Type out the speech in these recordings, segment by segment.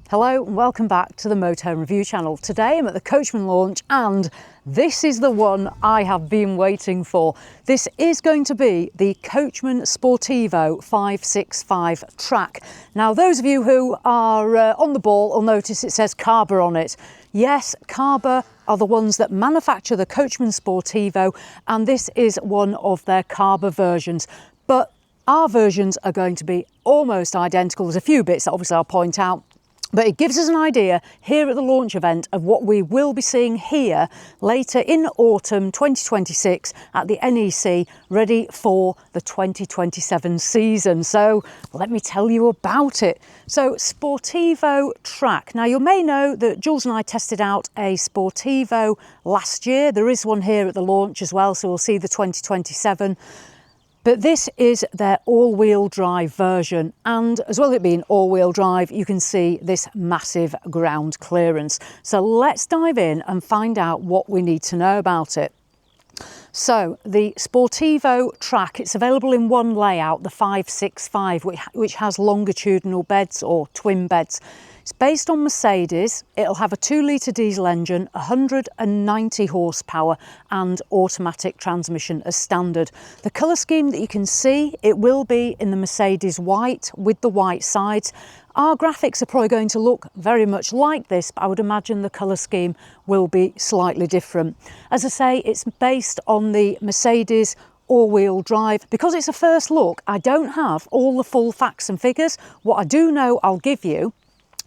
Hello and welcome back to the Motorhome Review channel. Today I'm at the Coachman launch and this is the one I have been waiting for. This is going to be the Coachman Sportivo 4x4 TRAQ. Now those of you who are on the ball will notice it says Carber on it. Yes, Carber are the ones that manufacture the Coachman Sportivo and this is one of their Carber versions. But our versions are going to be almost identical. There's a few bits that obviously I'll point out. But it gives us an idea here at the launch event of what we will be seeing here later in autumn 2026 at the NEC, ready for the 2027 season. So let me tell you about it. So Sportivo TRAQ. Now you may know that Jules and I tested out a Sportivo last year. There is one here at the launch as well, so we'll see the 2027. But this is their all-wheel drive version, and as well as it being all-wheel drive, you can see this massive ground clearance. So let's dive in and find out what we need to know about it. So the Sportivo TRAQ, it's available in one layout, the 565, which has longitudinal beds or twin beds. It's based on Mercedes. It'll have a 2-litre diesel engine, 190 horsepower and automatic transmission as standard. The colour scheme that you can see, it will be in the Mercedes white with the white sides. Our graphics are probably going to look very much like this, but I would imagine the colour scheme will be slightly different. As I say, it's based on the Mercedes all-wheel drive. Because it's a first look, I don't have all the full facts and figures. What I do know, I'll give you.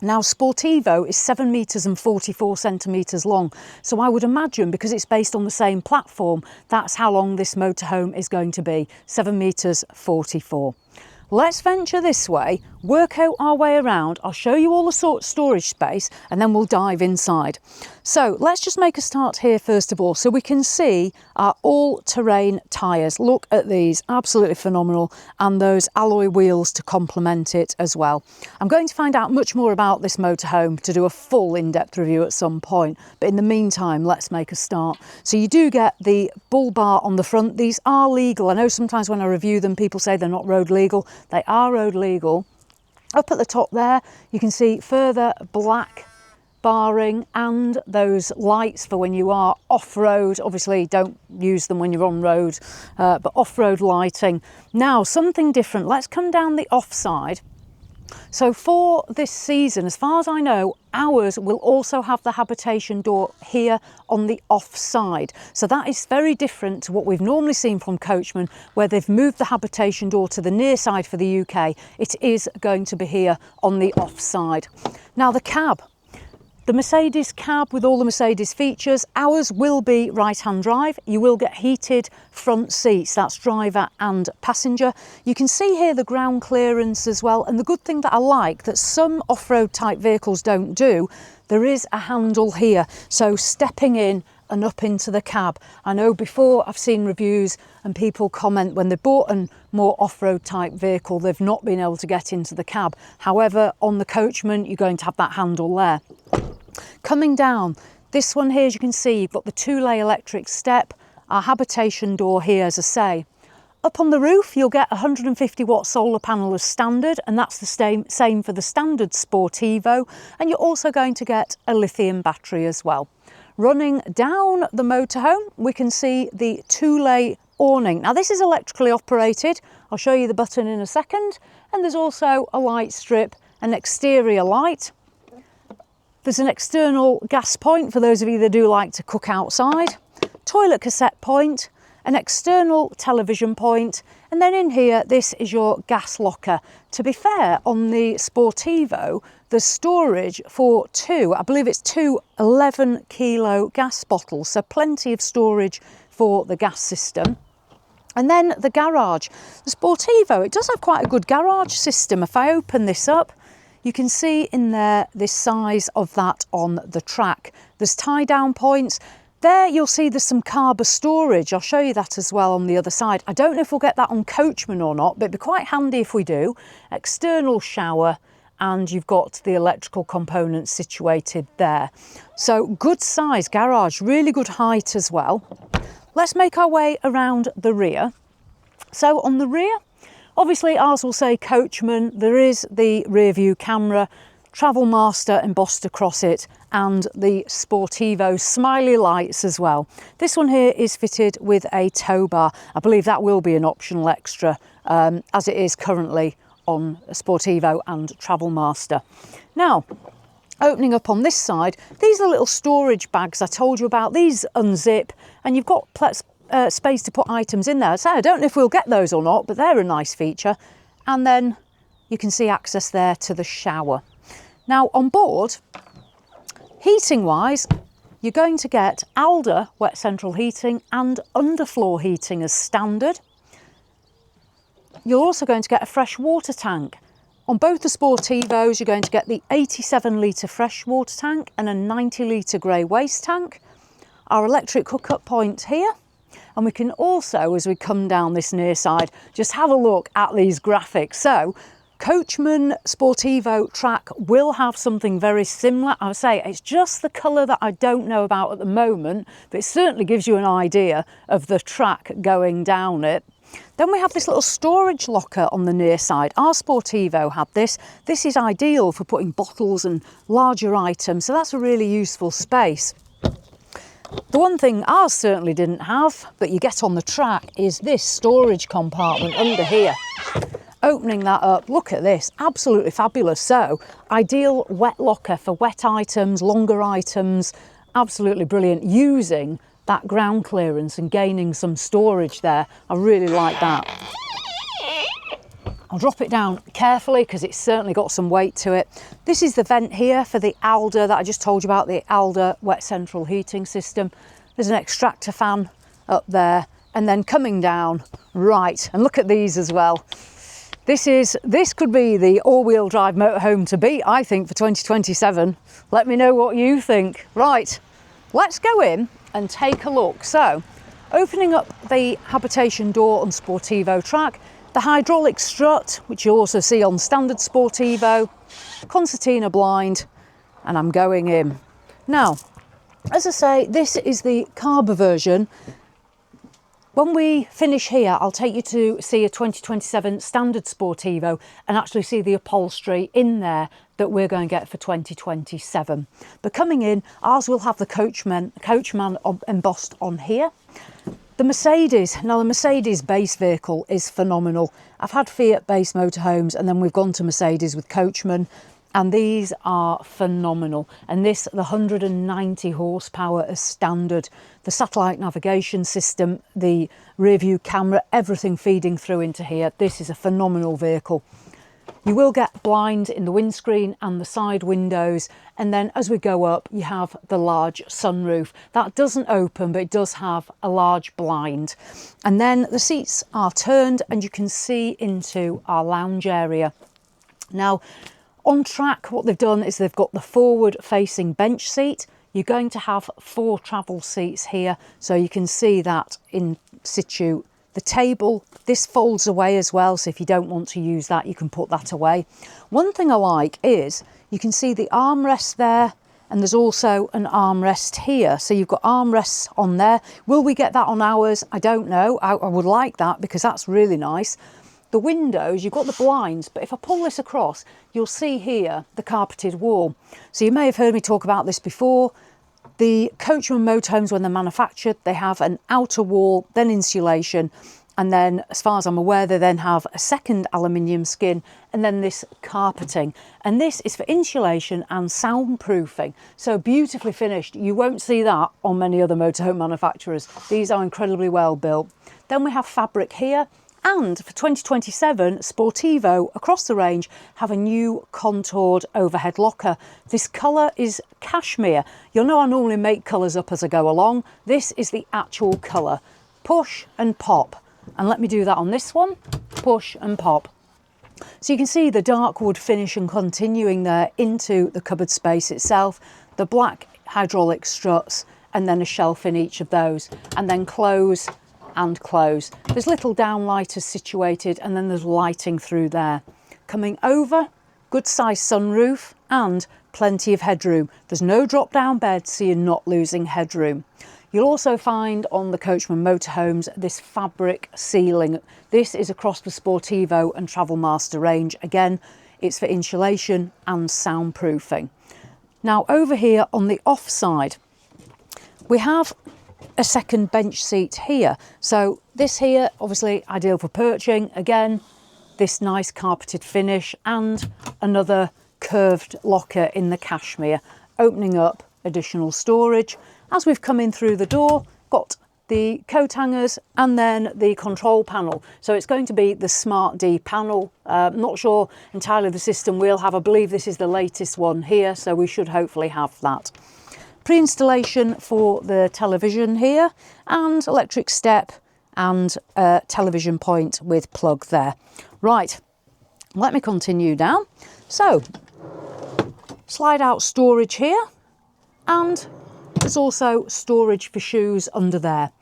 Now Sportivo is 7 metres and 44 centimetres long, so I would imagine because it's based on the same platform, that's how long this motorhome is going to be, 7 metres 44. Let's venture this way, work out our way around. I'll show you all the storage space and then we'll dive inside. So let's just make a start here first of all, so we can see our all-terrain tyres. Look at these, absolutely phenomenal, and those alloy wheels to complement it as well. I'm going to find out much more about this motorhome to do a full in-depth review at some point, but in the meantime let's make a start. So you do get the bull bar on the front. These are legal. I know sometimes when I review them people say they're not road legal. They are road legal. Up at the top there you can see further black barring and those lights for when you are off-road. Obviously don't use them when you're on road, but off-road lighting. Now something different, let's come down the off side. So for this season, as far as I know, ours will also have the habitation door here on the off side. So that is very different to what we've normally seen from Coachman, where they've moved the habitation door to the near side for the UK. It is going to be here on the off side. Now the cab. The Mercedes cab with all the Mercedes features, ours will be right-hand drive. You will get heated front seats, that's driver and passenger. You can see here the ground clearance as well, and the good thing that I like that some off-road type vehicles don't do, there is a handle here, so stepping in and up into the cab. I know before I've seen reviews and people comment when they bought a more off-road type vehicle, they've not been able to get into the cab. However, on the Coachman, you're going to have that handle there. Coming down, this one here, as you can see, you've got the 2-lay electric step, our habitation door here, as I say. Up on the roof, you'll get a 150 watt solar panel as standard, and that's the same for the standard Sportivo. And you're also going to get a lithium battery as well. Running down the motorhome, we can see the 2-lay awning. Now this is electrically operated. I'll show you the button in a second. And there's also a light strip, an exterior light. There's an external gas point for those of you that do like to cook outside, toilet cassette point, an external television point, and then in here, this is your gas locker. To be fair, on the Sportivo, there's storage for I believe it's two 11 kilo gas bottles, so plenty of storage for the gas system. And then the garage. The Sportivo, it does have quite a good garage system. If I open this up, you can see in there this size of that on the TRAQ. There's tie down points. There you'll see there's some Carber storage. I'll show you that as well on the other side. I don't know if we'll get that on Coachman or not, but it'd be quite handy if we do. External shower, and you've got the electrical components situated there. So good size garage, really good height as well. Let's make our way around the rear. So on the rear, obviously ours will say Coachman. There is the rear view camera. Travel Master embossed across it, and the Sportivo smiley lights as well. This one here is fitted with a tow bar. I believe that will be an optional extra, as it is currently on Sportivo and Travel Master. Now, opening up on this side, these are little storage bags I told you about. These unzip and you've got space to put items in there. So I don't know if we'll get those or not, but they're a nice feature. And then you can see access there to the shower. Now on board, heating wise, you're going to get Alde wet central heating and underfloor heating as standard. You're also going to get a fresh water tank. On both the Sportivos, you're going to get the 87 litre fresh water tank and a 90 litre grey waste tank. Our electric hookup point here. And we can also, as we come down this near side, just have a look at these graphics. So, Coachman Sportivo TRAQ will have something very similar. I would say it's just the colour that I don't know about at the moment, but it certainly gives you an idea of the track going down it. Then we have this little storage locker on the near side. Our Sportivo had this. This is ideal for putting bottles and larger items, so that's a really useful space. The one thing ours certainly didn't have, but you get on the track, is this storage compartment under here. Opening that up, look at this, absolutely fabulous. So, ideal wet locker for wet items, longer items, absolutely brilliant, using that ground clearance and gaining some storage there. I really like that. I'll drop it down carefully because it's certainly got some weight to it. This is the vent here for the Alde that I just told you about, the Alde wet central heating system. There's an extractor fan up there, and then coming down, right, and look at these as well. This could be the all-wheel drive motorhome to beat, I think, for 2027. Let me know what you think. Right, let's go in and take a look. So, opening up the habitation door on Sportivo TRAQ, the hydraulic strut, which you also see on standard Sportivo, concertina blind, and I'm going in. Now, as I say, this is the carb version. When we finish here, I'll take you to see a 2027 standard Sportivo and actually see the upholstery in there that we're going to get for 2027. But coming in, ours will have the Coachman embossed on here. The Mercedes, now the Mercedes base vehicle is phenomenal. I've had Fiat base motorhomes and then we've gone to Mercedes with Coachman, and these are phenomenal. And this, the 190 horsepower as standard, the satellite navigation system, the rear view camera, everything feeding through into here. This is a phenomenal vehicle. You will get blinds in the windscreen and the side windows, and then as we go up you have the large sunroof. That doesn't open, but it does have a large blind. And then the seats are turned and you can see into our lounge area. Now on track, what they've done is they've got the forward facing bench seat. You're going to have 4 travel seats here, so you can see that in situ. The table, this folds away as well, so if you don't want to use that, you can put that away. One thing I like is you can see the armrest there, and there's also an armrest here. So you've got armrests on there. Will we get that on ours? I don't know. I would like that because that's really nice. The windows, you've got the blinds, but if I pull this across, you'll see here the carpeted wall. So you may have heard me talk about this before. The Coachman motorhomes, when they're manufactured, they have an outer wall, then insulation, and then, as far as I'm aware, they then have a second aluminium skin, and then this carpeting. And this is for insulation and soundproofing. So beautifully finished. You won't see that on many other motorhome manufacturers. These are incredibly well built. Then we have fabric here. And for 2027, Sportivo across the range have a new contoured overhead locker. This colour is cashmere. You'll know I normally make colours up as I go along. This is the actual colour. Push and pop. And let me do that on this one. Push and pop. So you can see the dark wood finish and continuing there into the cupboard space itself. The black hydraulic struts and then a shelf in each of those. And then close and close. There's little downlighters situated and then there's lighting through there. Coming over, good sized sunroof and plenty of headroom. There's no drop down bed, so you're not losing headroom. You'll also find on the Coachman motorhomes this fabric ceiling. This is across the Sportivo and Travel Master range. Again, it's for insulation and soundproofing. Now over here on the off side, we have a second bench seat here. So this here, obviously ideal for perching. Again, this nice carpeted finish and another curved locker in the cashmere, opening up additional storage. As we've come in through the door, got the coat hangers and then the control panel. So it's going to be the Smart D panel. Not sure entirely the system we'll have. I believe this is the latest one here, so we should hopefully have that. Pre-installation for the television here, and electric step and television point with plug there. Right, let me continue down. So, slide out storage here, and there's also storage for shoes under there.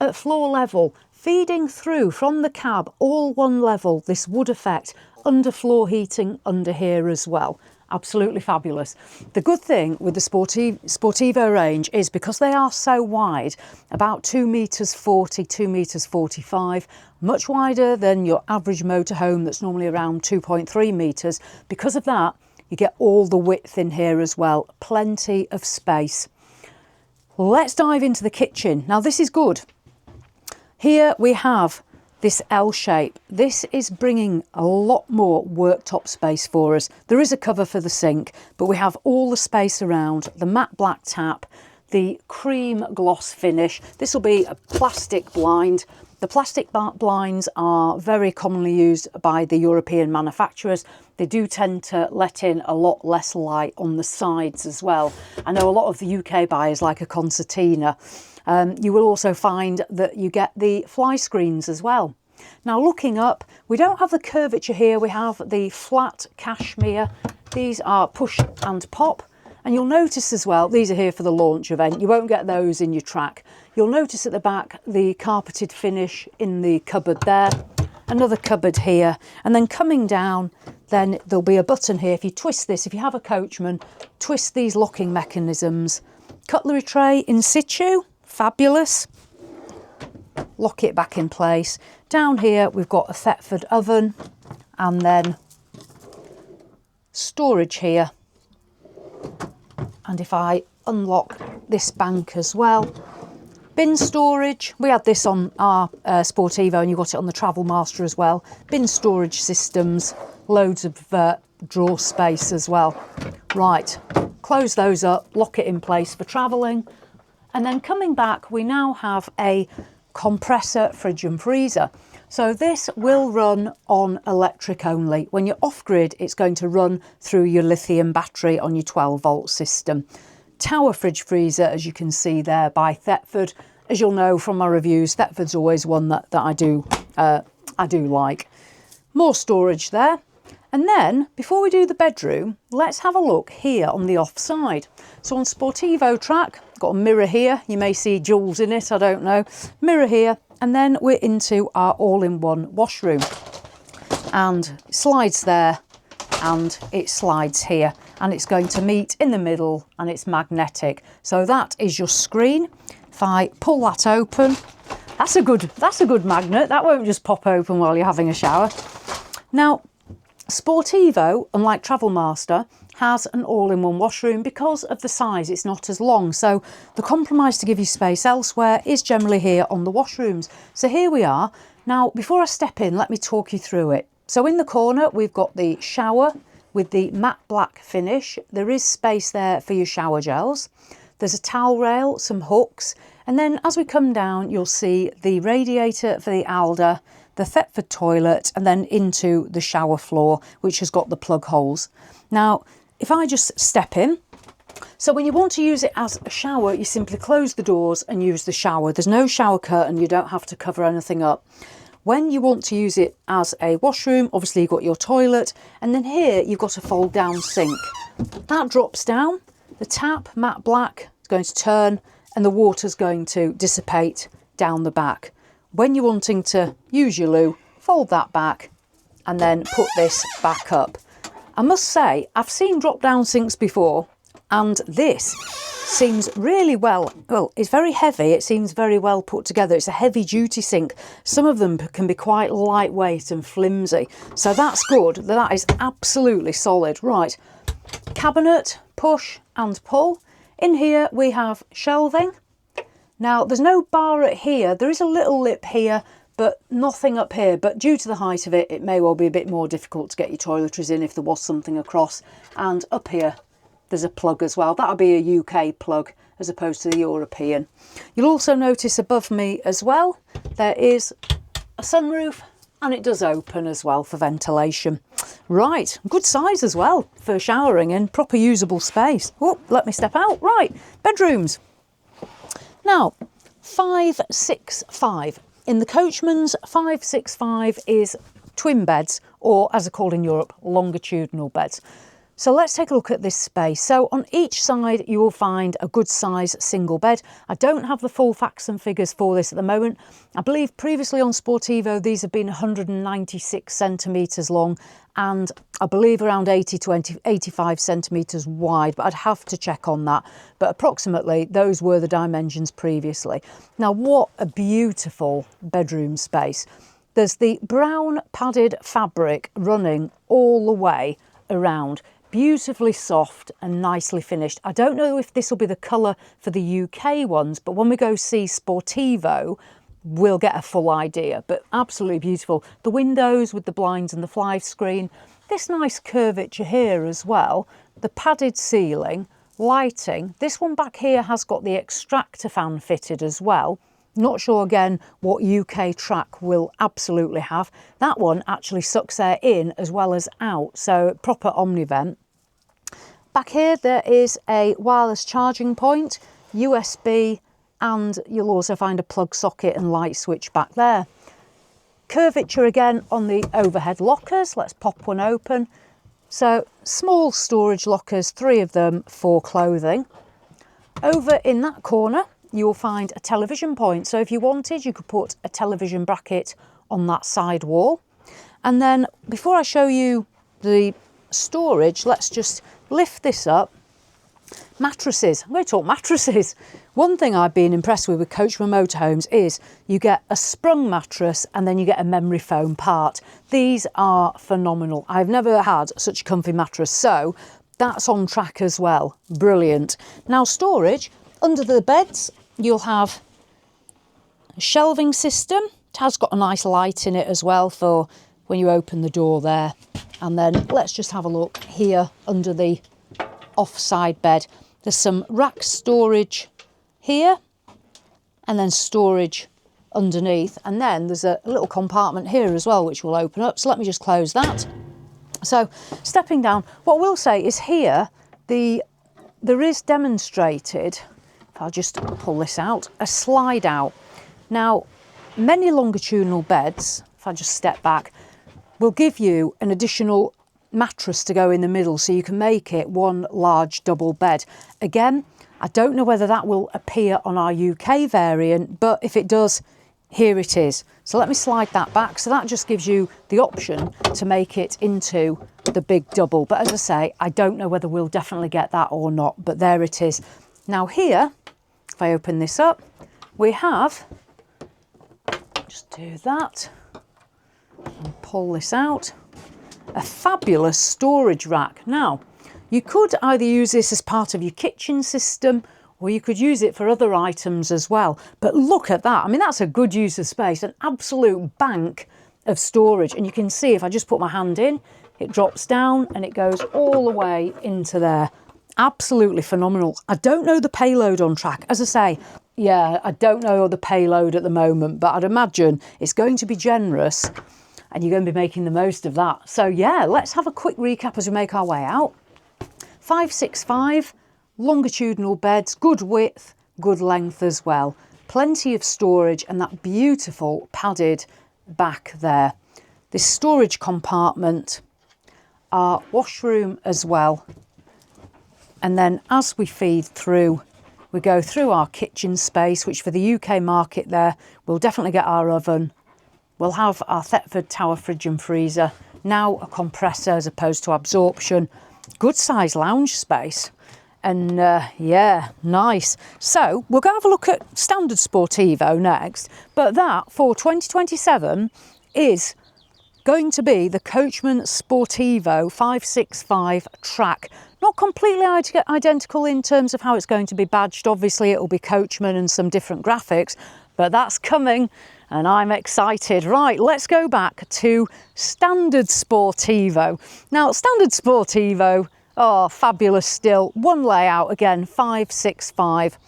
At floor level, feeding through from the cab, all one level, this wood effect, underfloor heating under here as well. Absolutely fabulous. The good thing with the Sportivo range is because they are so wide, about 2 meters 40, 2 meters 45, much wider than your average motorhome that's normally around 2.3 meters. Because of that, you get all the width in here as well, plenty of space. Let's dive into the kitchen. Now this is good. Here we have this L shape. This is bringing a lot more worktop space for us. There is a cover for the sink, but we have all the space around, the matte black tap, the cream gloss finish. This will be a plastic blind. The plastic blinds are very commonly used by the European manufacturers. They do tend to let in a lot less light on the sides as well. I know a lot of the UK buyers like a concertina. You will also find that you get the fly screens as well. Now looking up, we don't have the curvature here, we have the flat cashmere. These are push and pop. And you'll notice as well, these are here for the launch event. You won't get those in your TRAQ. You'll notice at the back, the carpeted finish in the cupboard there. Another cupboard here. And then coming down, then there'll be a button here. If you twist this, if you have a Coachman, twist these locking mechanisms. Cutlery tray in situ, fabulous. Lock it back in place. Down here, we've got a Thetford oven and then storage here. And if I unlock this bank as well, bin storage. We had this on our Sportivo and you got it on the Travel Master as well. Bin storage systems, loads of drawer space as well. Right, close those up, lock it in place for travelling. And then coming back, we now have a compressor fridge and freezer. So this will run on electric only. When you're off grid, it's going to run through your lithium battery on your 12-volt system. Tower fridge freezer, as you can see there, by Thetford. As you'll know from my reviews, Thetford's always one that I do like. More storage there. And then, before we do the bedroom, let's have a look here on the off side. So on Sportivo TRAQ, got a mirror here. You may see jewels in it, I don't know. Mirror here. And then we're into our all-in-one washroom. And it slides there and it slides here. And it's going to meet in the middle and it's magnetic. So that is your screen. If I pull that open, that's a good magnet. That won't just pop open while you're having a shower. Now, Sportivo, unlike Travel Master, has an all-in-one washroom because of the size. It's not as long. So the compromise to give you space elsewhere is generally here on the washrooms. So here we are. Now, before I step in, let me talk you through it. So in the corner, we've got the shower with the matte black finish. There is space there for your shower gels. There's a towel rail, some hooks. And then as we come down, you'll see the radiator for the Alde, the Thetford toilet, and then into the shower floor, which has got the plug holes. Now, if I just step in, so when you want to use it as a shower, you simply close the doors and use the shower. There's no shower curtain, you don't have to cover anything up. When you want to use it as a washroom, obviously you've got your toilet, and then here you've got a fold down sink. That drops down, the tap, matte black, is going to turn, and the water's going to dissipate down the back. When you're wanting to use your loo, fold that back and then put this back up. I must say, I've seen drop down sinks before. And this seems really well, it's very heavy. It seems very well put together. It's a heavy duty sink. Some of them can be quite lightweight and flimsy. So that's good. That is absolutely solid. Right, cabinet, push and pull. In here we have shelving. Now there's no bar at here. There is a little lip here, but nothing up here. But due to the height of it, it may well be a bit more difficult to get your toiletries in if there was something across. And up here, there's a plug as well. That'll be a UK plug as opposed to the European. You'll also notice above me as well, there is a sunroof and it does open as well for ventilation. Right, good size as well for showering in, proper usable space. Oh, let me step out. Right, bedrooms. Now, 565. In the Coachman's, 565 is twin beds, or as they're called in Europe, longitudinal beds. So let's take a look at this space. So on each side, you will find a good size single bed. I don't have the full facts and figures for this at the moment. I believe previously on Sportivo, these have been 196 centimetres long and I believe around 80 to 85 centimetres wide, but I'd have to check on that. But approximately those were the dimensions previously. Now, what a beautiful bedroom space. There's the brown padded fabric running all the way around. Beautifully soft and nicely finished. I don't know if this will be the colour for the UK ones, but when we go see Sportivo, we'll get a full idea. But absolutely beautiful. The windows with the blinds and the fly screen. This nice curvature here as well. The padded ceiling, lighting. This one back here has got the extractor fan fitted as well. Not sure again what UK TRAQ will absolutely have. That one actually sucks air in as well as out, so proper omnivent. Back here there is a wireless charging point, USB, and you'll also find a plug socket and light switch back there. Curvature again on the overhead lockers. Let's pop one open. So small storage lockers, 3 of them for clothing. Over in that corner, you'll find a television point. So if you wanted, you could put a television bracket on that side wall. And then before I show you the storage, let's just lift this up. Mattresses. I'm going to talk mattresses. One thing I've been impressed with Coachman Motorhomes is you get a sprung mattress and then you get a memory foam part. These are phenomenal. I've never had such a comfy mattress. So that's on track as well. Brilliant. Now storage. Under the beds, you'll have a shelving system. It has got a nice light in it as well for when you open the door there. And then let's just have a look here under the offside bed. There's some rack storage here and then storage underneath. And then there's a little compartment here as well, which will open up. So let me just close that. So stepping down, what we'll say is here, there is demonstrated, I'll just pull this out, a slide out. Now, many longitudinal beds, if I just step back, will give you an additional mattress to go in the middle so you can make it one large double bed. Again, I don't know whether that will appear on our UK variant, but if it does, here it is. So let me slide that back. So that just gives you the option to make it into the big double. But as I say, I don't know whether we'll definitely get that or not, but there it is. Now here, if I open this up, we have, just do that and pull this out, a fabulous storage rack. Now, you could either use this as part of your kitchen system or you could use it for other items as well. But look at that. I mean, that's a good use of space, an absolute bank of storage. And you can see if I just put my hand in, it drops down and it goes all the way into there. Absolutely phenomenal. I don't know the payload on track. As I say, yeah, I don't know the payload at the moment, but I'd imagine it's going to be generous and you're going to be making the most of that. So yeah, let's have a quick recap as we make our way out. 565, longitudinal beds, good width, good length as well. Plenty of storage and that beautiful padded back there. This storage compartment, our washroom as well. And then as we feed through, we go through our kitchen space, which for the UK market there, we'll definitely get our oven. We'll have our Thetford Tower fridge and freezer, now a compressor as opposed to absorption. Good size lounge space. And yeah, nice. So we'll go have a look at standard Sportivo next, but that for 2027 is going to be the Coachman Sportivo 565 TRAQ. Not completely identical in terms of how it's going to be badged. Obviously it will be Coachman and some different graphics, but that's coming and I'm excited. Right, let's go back to standard Sportivo. Now, standard Sportivo, oh, fabulous still. One layout again, 565.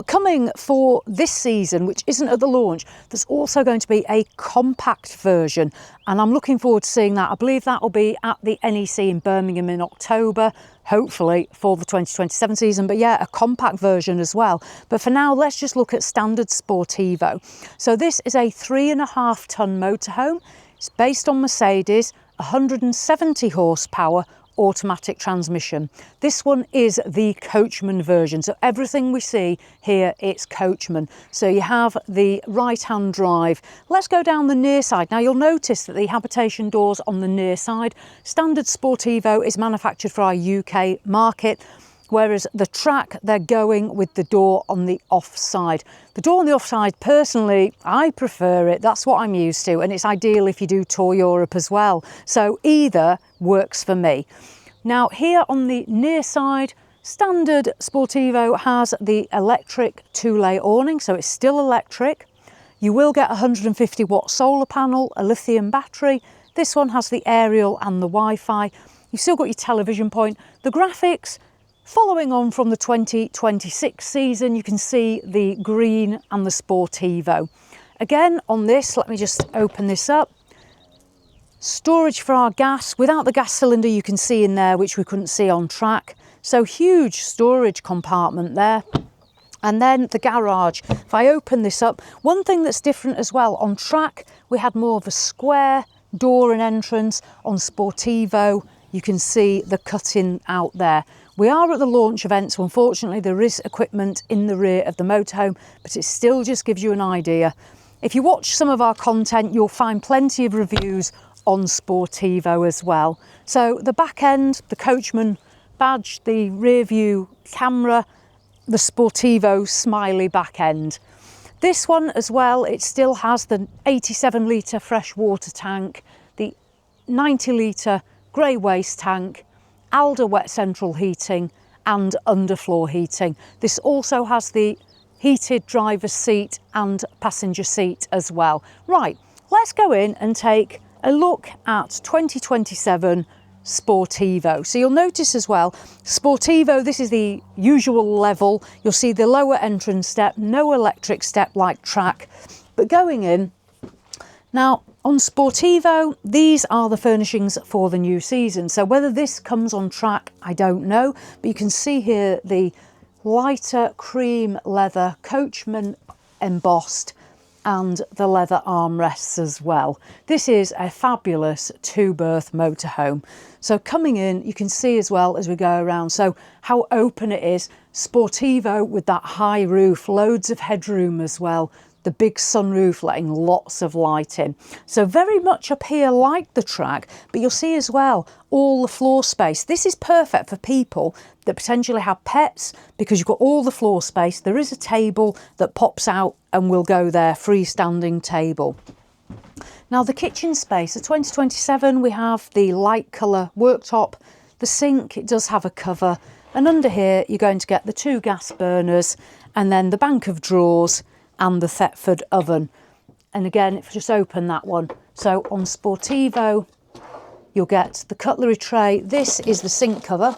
Coming for this season, which isn't at the launch, there's also going to be a compact version, and I'm looking forward to seeing that. I believe that will be at the NEC in Birmingham in October, hopefully for the 2027 season. But yeah, a compact version as well. But for now, let's just look at standard Sportivo. So this is a 3.5 ton motorhome. It's based on Mercedes, 170 horsepower, automatic transmission. This one is the Coachman version, so everything we see here, it's Coachman. So you have the right hand drive. Let's go down the near side. Now you'll notice that the habitation doors on the near side, standard Sportivo is manufactured for our UK market, whereas the TRAQ, they're going with the door on the off side. The door on the off side, personally, I prefer it. That's what I'm used to, and it's ideal if you do tour Europe as well. So either works for me. Now here on the near side, standard Sportivo has the electric 2-lay awning, so it's still electric. You will get a 150 watt solar panel, a lithium battery. This one has the aerial and the Wi-Fi. You've still got your television point. The graphics, following on from the 2026 season, you can see the green and the Sportivo. Again, on this, let me just open this up. Storage for our gas. Without the gas cylinder, you can see in there, which we couldn't see on TRAQ. So huge storage compartment there. And then the garage. If I open this up, one thing that's different as well, on TRAQ, we had more of a square door and entrance. On Sportivo, you can see the cutting out there. We are at the launch event, so unfortunately there is equipment in the rear of the motorhome, but it still just gives you an idea. If you watch some of our content, you'll find plenty of reviews on Sportivo as well. So the back end, the Coachman badge, the rear view camera, the Sportivo smiley back end. This one as well, it still has the 87 litre fresh water tank, the 90 litre grey waste tank, Alde wet central heating and underfloor heating. This also has the heated driver's seat and passenger seat as well. Right, let's go in and take a look at 2027 Sportivo. So you'll notice as well, Sportivo, this is the usual level. You'll see the lower entrance step, no electric step like TRAQ. But going in, now on Sportivo, these are the furnishings for the new season. So whether this comes on TRAQ, I don't know. But you can see here the lighter cream leather Coachman embossed and the leather armrests as well. This is a fabulous 2-berth motorhome. So coming in, you can see as well as we go around, so how open it is. Sportivo with that high roof, loads of headroom as well. The big sunroof letting lots of light in. So very much up here like the TRAQ, but you'll see as well all the floor space. This is perfect for people that potentially have pets because you've got all the floor space. There is a table that pops out and will go there, freestanding table. Now the kitchen space, at 2027 we have the light colour worktop. The sink, it does have a cover, and under here you're going to get the 2 gas burners and then the bank of drawers and the Thetford oven. And again, if you just open that one, so on Sportivo you'll get the cutlery tray. This is the sink cover.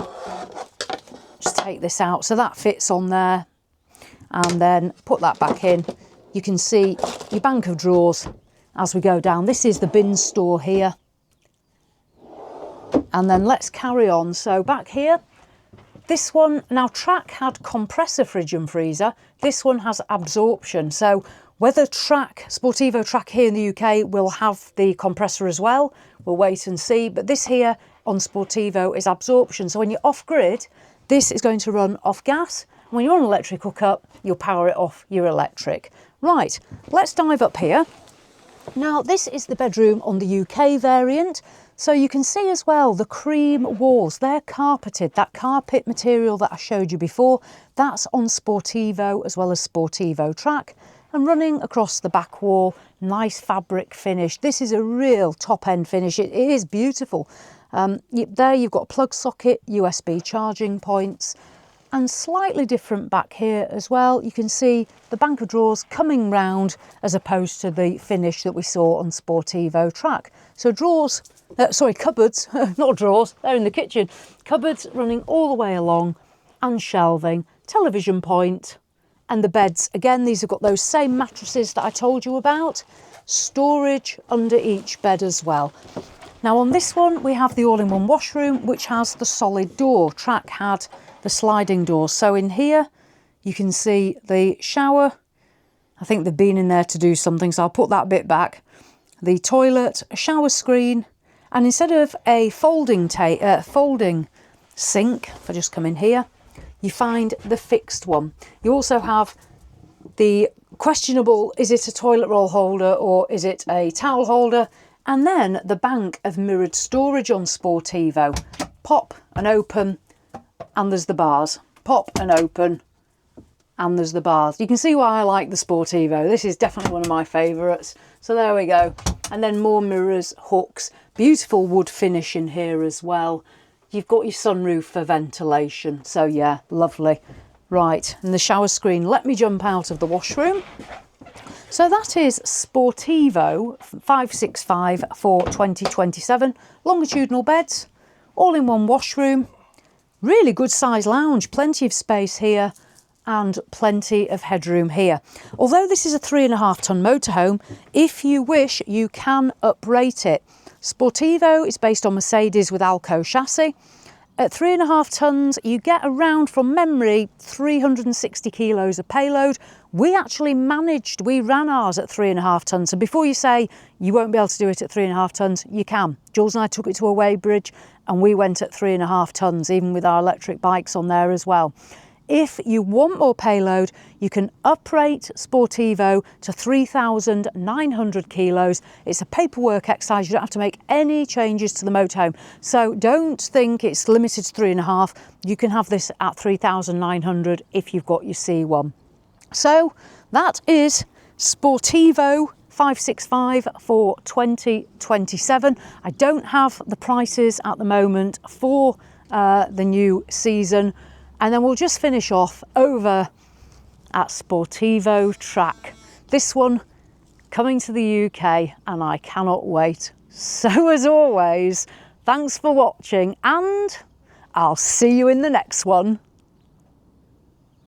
Just take this out, so that fits on there, and then put that back in. You can see your bank of drawers as we go down. This is the bin store here, and then let's carry on. So back here, this one, now TRAQ had compressor fridge and freezer. This one has absorption. So whether Sportivo TRAQ here in the UK will have the compressor as well, we'll wait and see. But this here on Sportivo is absorption. So when you're off grid, this is going to run off gas. When you're on electric hookup, you'll power it off your electric. Right, let's dive up here. Now this is the bedroom on the UK variant. So you can see as well the cream walls, they're carpeted. That carpet material that I showed you before, that's on Sportivo as well as Sportivo TRAQ. And running across the back wall, nice fabric finish. This is a real top end finish. It is beautiful. There you've got a plug socket, USB charging points, and slightly different back here as well. You can see the bank of drawers coming round as opposed to the finish that we saw on Sportivo TRAQ. So drawers, cupboards, not drawers, they're in the kitchen. Cupboards running all the way along, and shelving, television point, and the beds. Again, these have got those same mattresses that I told you about. Storage under each bed as well. Now on this one, we have the all-in-one washroom, which has the solid door. TRAQ had the sliding doors. So in here, you can see the shower. I think they've been in there to do something, so I'll put that bit back. The toilet, a shower screen, and instead of a folding sink, if I just come in here, you find the fixed one. You also have the questionable, is it a toilet roll holder or is it a towel holder? And then the bank of mirrored storage on Sportivo. Pop and open, and there's the bars. Pop and open, and there's the bars. You can see why I like the Sportivo. This is definitely one of my favourites. So there we go. And then more mirrors, hooks, beautiful wood finish in here as well. You've got your sunroof for ventilation. So yeah, lovely. Right, and the shower screen. Let me jump out of the washroom. So that is Sportivo 565 for 2027. Longitudinal beds, all-in-one washroom, really good size lounge, plenty of space here and plenty of headroom here. Although this is a 3.5 ton motorhome, if you wish, you can uprate it. Sportivo is based on Mercedes with Alco chassis. At 3.5 tons, you get around, from memory, 360 kilos of payload. We actually we ran ours at 3.5 tons. So before you say you won't be able to do it at 3.5 tons, you can. Jules and I took it to a weighbridge and we went at 3.5 tons, even with our electric bikes on there as well. If you want more payload, you can uprate Sportivo to 3,900 kilos. It's a paperwork exercise. You don't have to make any changes to the motorhome. So don't think it's limited to 3.5. You can have this at 3,900 if you've got your C1. So that is Sportivo 565 for 2027. I don't have the prices at the moment for the new season. And then we'll just finish off over at Sportivo TRAQ. This one coming to the UK, and I cannot wait. So as always, thanks for watching, and I'll see you in the next one.